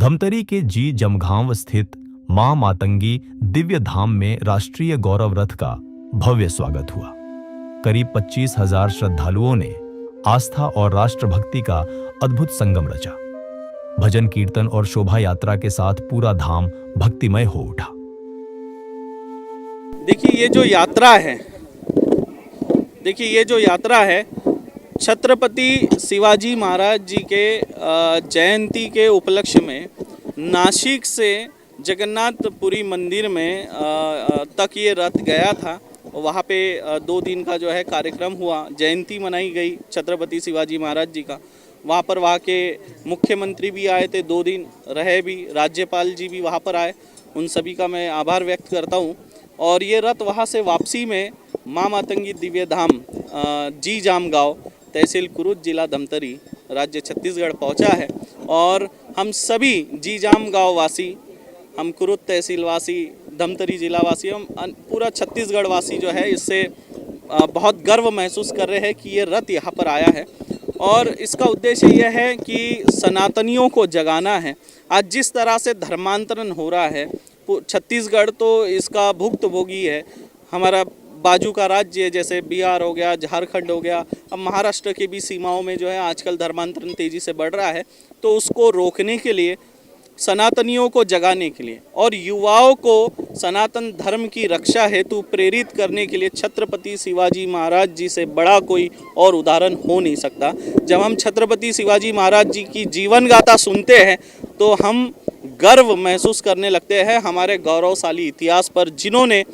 धमतरी के जी जमघांव स्थित मां मातंगी दिव्य धाम में राष्ट्रीय गौरव रथ का भव्य स्वागत हुआ। करीब 25,000 श्रद्धालुओं ने आस्था और राष्ट्रभक्ति का अद्भुत संगम रचा। भजन कीर्तन और शोभा यात्रा के साथ पूरा धाम भक्तिमय हो उठा। देखिए ये जो यात्रा है छत्रपति शिवाजी महाराज जी के जयंती के उपलक्ष्य में नासिक से जगन्नाथपुरी मंदिर में तक ये रथ गया था। वहाँ पे 2 दिन का जो है कार्यक्रम हुआ, जयंती मनाई गई छत्रपति शिवाजी महाराज जी का। वहाँ पर वहाँ के मुख्यमंत्री भी आए थे, 2 दिन रहे भी, राज्यपाल जी भी वहाँ पर आए, उन सभी का मैं आभार व्यक्त करता हूँ। और ये रथ वहाँ से वापसी में मां मातंगी दिव्य धाम जी जामगांव तहसील कुरुद जिला धमतरी राज्य छत्तीसगढ़ पहुँचा है। और हम सभी जी जामगांव वासी, हम कुरुद तहसील वासी, धमतरी जिला वासी, हम पूरा छत्तीसगढ़ वासी जो है इससे बहुत गर्व महसूस कर रहे हैं कि ये रथ यहाँ पर आया है। और इसका उद्देश्य यह है कि सनातनियों को जगाना है। आज जिस तरह से धर्मांतरण हो रहा है, छत्तीसगढ़ तो इसका भुक्तभोगी है। हमारा बाजू का राज्य है, जैसे बिहार हो गया, झारखंड हो गया, अब महाराष्ट्र की भी सीमाओं में जो है आजकल धर्मांतरण तेज़ी से बढ़ रहा है। तो उसको रोकने के लिए, सनातनियों को जगाने के लिए और युवाओं को सनातन धर्म की रक्षा हेतु प्रेरित करने के लिए छत्रपति शिवाजी महाराज जी से बड़ा कोई और उदाहरण हो नहीं सकता। जब हम छत्रपति शिवाजी महाराज जी की जीवन गाथा सुनते हैं तो हम गर्व महसूस करने लगते हैं हमारे गौरवशाली इतिहास पर, जिन्होंने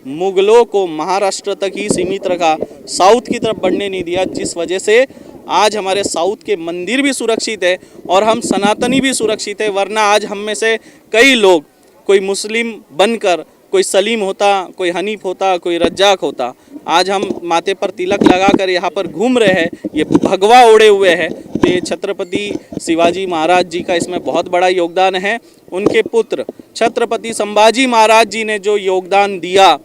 मुगलों को महाराष्ट्र तक ही सीमित रखा, साउथ की तरफ बढ़ने नहीं दिया, जिस वजह से आज हमारे साउथ के मंदिर भी सुरक्षित है और हम सनातनी भी सुरक्षित है। वरना आज हम में से कई लोग, कोई मुस्लिम बनकर, कोई सलीम होता, कोई हनीफ होता, कोई रज्जाक होता, आज हम माथे पर तिलक लगाकर यहाँ पर घूम रहे हैं, ये भगवा ओढ़े हुए हैं। तो ये छत्रपति शिवाजी महाराज जी का इसमें बहुत बड़ा योगदान है। उनके पुत्र छत्रपति संभाजी महाराज जी ने जो योगदान दिया,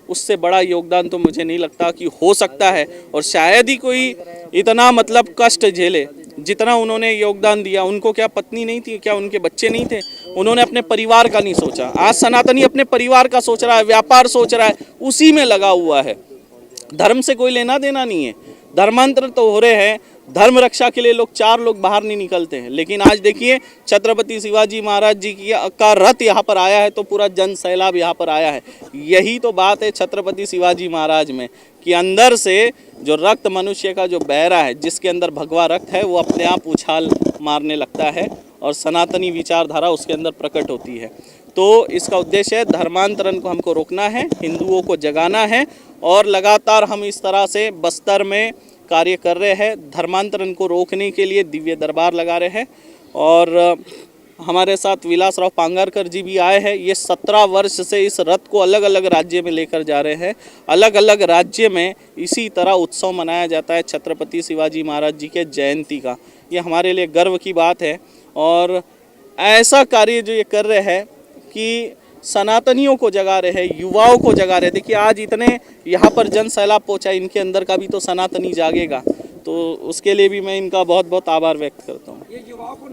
उससे बड़ा योगदान तो मुझे नहीं लगता कि हो सकता है। और शायद ही कोई इतना कष्ट झेले जितना उन्होंने योगदान दिया। उनको क्या पत्नी नहीं थी, क्या उनके बच्चे नहीं थे? उन्होंने अपने परिवार का नहीं सोचा। आज सनातनी अपने परिवार का सोच रहा है, व्यापार सोच रहा है, उसी में लगा हुआ है। धर्म से कोई लेना देना नहीं है। धर्मांतर तो हो रहे हैं, धर्म रक्षा के लिए लोग 4 लोग बाहर नहीं निकलते हैं, लेकिन आज देखिए छत्रपति शिवाजी महाराज जी का रथ यहाँ पर आया है तो पूरा जन सैलाब यहाँ पर आया है। यही तो बात है छत्रपति शिवाजी महाराज में कि अंदर से जो रक्त मनुष्य का जो बह रहा है, जिसके अंदर भगवा रक्त है, वो अपने आप उछाल मारने लगता है और सनातनी विचारधारा उसके अंदर प्रकट होती है। तो इसका उद्देश्य है धर्मांतरण को हमको रोकना है, हिंदुओं को जगाना है और लगातार हम इस तरह से बस्तर में कार्य कर रहे हैं। धर्मांतरण को रोकने के लिए दिव्य दरबार लगा रहे हैं और हमारे साथ विलासराव पांगारकर जी भी आए हैं। ये 17 वर्ष से इस रथ को अलग अलग राज्य में लेकर जा रहे हैं। अलग अलग राज्य में इसी तरह उत्सव मनाया जाता है छत्रपति शिवाजी महाराज जी के जयंती का। ये हमारे लिए गर्व की बात है और ऐसा कार्य जो ये कर रहे हैं कि सनातनियों को जगा रहे हैं, युवाओं को जगा रहे हैं। देखिए आज इतने यहाँ पर जन सैलाब पहुँचा, इनके अंदर का भी तो सनातनी जागेगा। तो उसके लिए भी मैं इनका बहुत बहुत आभार व्यक्त करता हूँ। ये युवाओं को